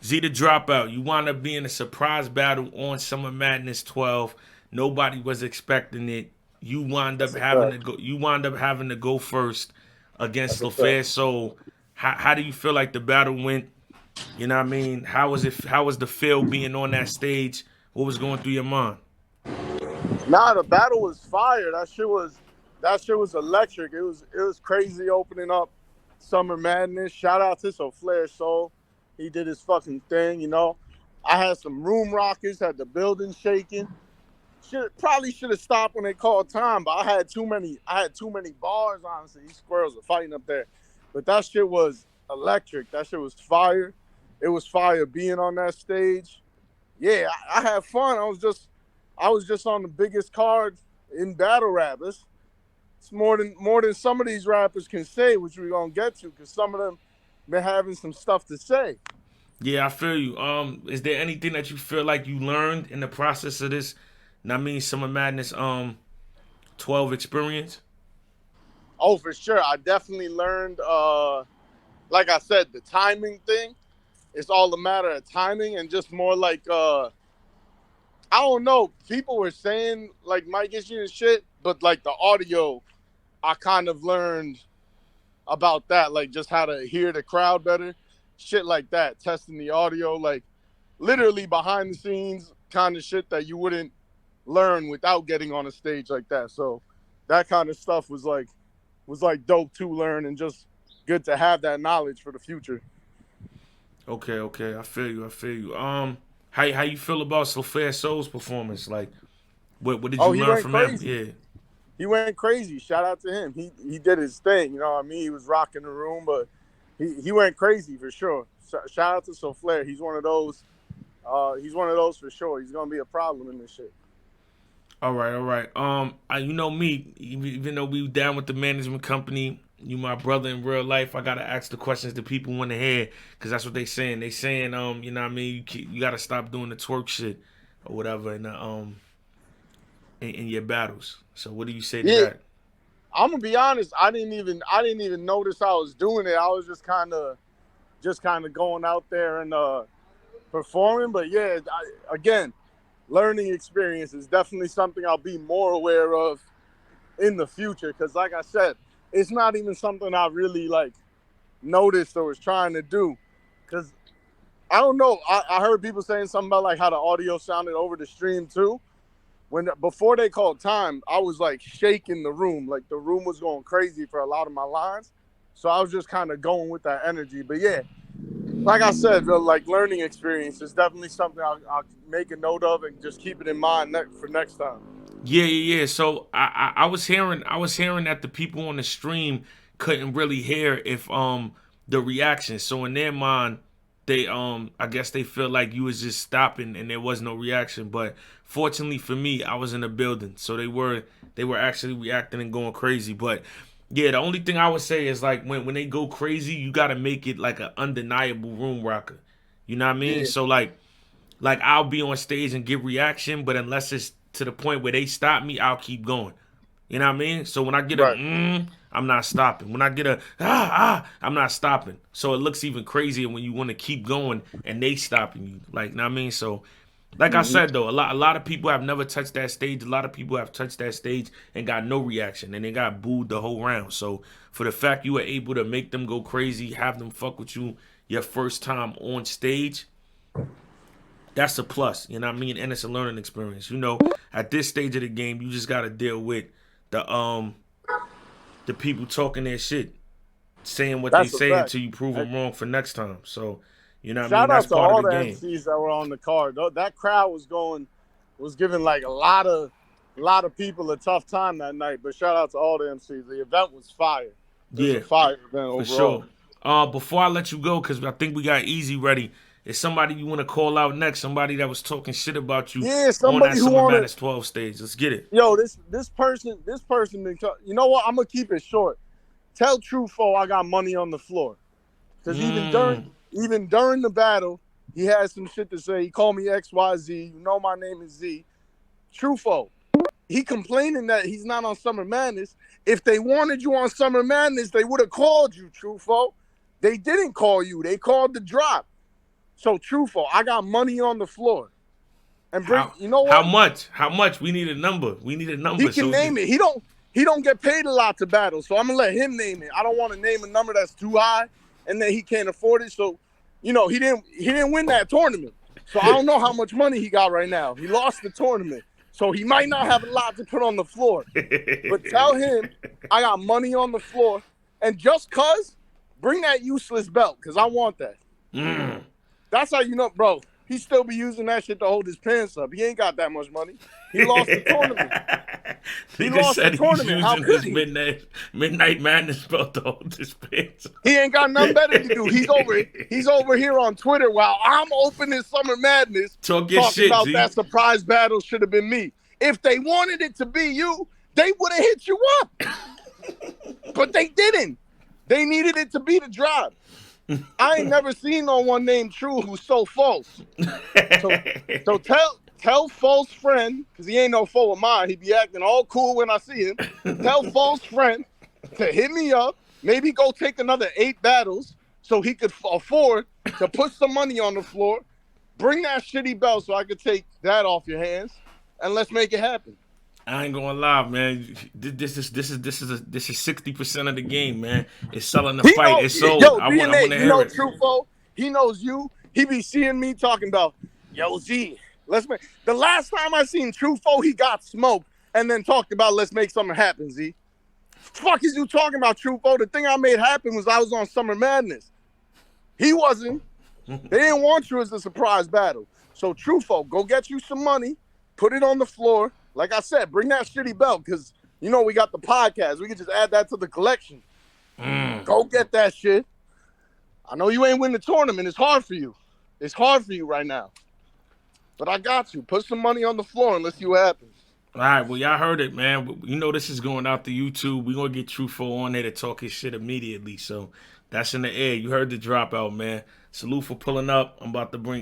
Z the Dropout, you wound up being a surprise battle on Summer Madness 12. Nobody was expecting it. You wound up That's a having to fact. go. You wound up having to go first against That's a fact. LaFair. So, how do you feel like the battle went? You know what I mean? How was it? How was the feel being on that stage? What was going through your mind? Nah, the battle was fire. That shit was electric. It was crazy opening up Summer Madness. Shout out to Flair Soul. He did his fucking thing. I had some room rockers, had the building shaking. Should have stopped when they called time, but I had too many bars, honestly. These squirrels were fighting up there. But that shit was electric. That shit was fire. It was fire being on that stage. Yeah, I had fun. I was just on the biggest card in battle rap. It's more than some of these rappers can say, which we're gonna get to, because some of them been having some stuff to say. Yeah, I feel you. Is there anything that you feel like you learned in the process of this? And I mean, Summer Madness 12 experience. Oh, for sure. I definitely learned like I said, the timing thing. It's all a matter of timing and just more like I don't know. People were saying like mic issue and shit, but like the audio, I kind of learned about that, like just how to hear the crowd better, shit like that, testing the audio, like literally behind the scenes kind of shit that you wouldn't learn without getting on a stage like that. So that kind of stuff was like dope to learn and just good to have that knowledge for the future. Okay, okay, I feel you. I feel you. How you feel about Sophia Soul's performance? Like, what did Oh, you he learn went from him? crazy. Yeah, He went crazy. Shout out to him. He did his thing. You know what I mean? He was rocking the room, but he went crazy for sure. Shout out to Flair. He's one of those. He's one of those for sure. He's gonna be a problem in this shit. all right, all right. You know me, even though we down with the management company, you my brother in real life. I gotta ask the questions that people want to hear because that's what they saying. They saying, you know what I mean, you gotta stop doing the twerk shit or whatever in the in your battles. So what do you say to Yeah, that? I'm gonna be honest. I didn't even notice I was doing it. I was just kind of going out there and performing. But yeah, again, learning experience is definitely something I'll be more aware of in the future. Because like I said, it's not even something I really like noticed or was trying to do. Because I don't know. I heard people saying something about like how the audio sounded over the stream too. When before they called time, I was like shaking the room. Like the room was going crazy for a lot of my lines. So I was just kind of going with that energy. But yeah, like I said, the like learning experience is definitely something I'll make a note of and just keep it in mind for next time. Yeah, yeah, yeah. So I was hearing that the people on the stream couldn't really hear if the reaction. So in their mind, they I guess they feel like you was just stopping and there was no reaction. But fortunately for me, I was in the building, so they were actually reacting and going crazy. But yeah, the only thing I would say is like when they go crazy, you got to make it like an undeniable room rocker. You know what I mean? Yeah, So like I'll be on stage and give reaction, but unless it's to the point where they stop me, I'll keep going. You know what I mean? So when I get a right. I'm not stopping. When I get a I'm not stopping. So it looks even crazier when you want to keep going and they stopping you. Like, you know what I mean? So like I Hmm. said though, a lot of people have never touched that stage. A lot of people have touched that stage and got no reaction and they got booed the whole round. So for the fact you were able to make them go crazy, have them fuck with you your first time on stage, that's a plus, you know what I mean? And it's a learning experience. You know, at this stage of the game, you just gotta deal with the people talking their shit, saying what they That's a say fact. until you prove And them wrong for next time. So, you know what I mean? shout That's out to part of all the the game. MCs that were on the card. That crowd was giving like a lot of people a tough time that night. But shout out to all the MCs. The event was fire. It was a Yeah, fire event for overall. sure. Before I let you go, because I think we got Easy ready. Is somebody you want to call out next? Somebody that was talking shit about you Yeah, on that somebody who Summer wanna Madness 12 stage? Let's get it. yo this person been you know what? I'm gonna keep it short. Tell Trufo I got money on the floor because even during Mm, even during the battle, he had some shit to say. He called me XYZ. You know my name is Z. Trufo. He complaining that he's not on Summer Madness. If they wanted you on Summer Madness, they would have called you, Trufo. They didn't call you. They called the drop. So truthful, I got money on the floor. And bring, How you know how what? much? How much? We need a number. We need a He number so can we name can. it. He don't get paid a lot to battle, so I'm gonna let him name it. I don't want to name a number that's too high and then he can't afford it. So, he didn't win that tournament. So I don't know how much money he got right now. He lost the tournament. So he might not have a lot to put on the floor. But tell him I got money on the floor. And just cuz, bring that useless belt, because I want that. Mm. That's how you know, bro. He still be using that shit to hold his pants up. He ain't got that much money. He lost the tournament. He Nigga lost the said he's tournament. How using could his he? midnight madness belt to hold his pants. He ain't got nothing better to do. He's over here on Twitter while I'm opening Summer Madness Talk your talking shit, about Z. that surprise battle should have been me. If they wanted it to be you, they would have hit you up. But they didn't. They needed it to be the drop. I ain't never seen no one named True who's so false. So tell false friend, because he ain't no foe of mine. He be acting all cool when I see him. Tell false friend to hit me up, maybe go take another 8 battles so he could afford to put some money on the floor. Bring that shitty belt so I could take that off your hands, and let's make it happen. I ain't gonna lie, man. This is 60% of the game, man. It's selling the He fight. know, It's sold. yo, I DNA, want to you hear know it. Trufo, he knows you. He be seeing me talking about, yo, Z, let's make, the last time I seen Trufo, he got smoked and then talked about let's make something happen, Z. Fuck is you talking about, Trufo? The thing I made happen was I was on Summer Madness. He wasn't. They didn't want you as a surprise battle. So Trufo, go get you some money, put it on the floor. Like I said, bring that shitty belt, because we got the podcast. We can just add that to the collection. Go get that shit. I know you ain't win the tournament. It's hard for you. It's hard for you right now. But I got you. Put some money on the floor and let's see what happens. All right, well, y'all heard it, man. You know this is going out to YouTube. We're going to get Trufo on there to talk his shit immediately. So that's in the air. You heard the dropout, man. Salute for pulling up. I'm about to bring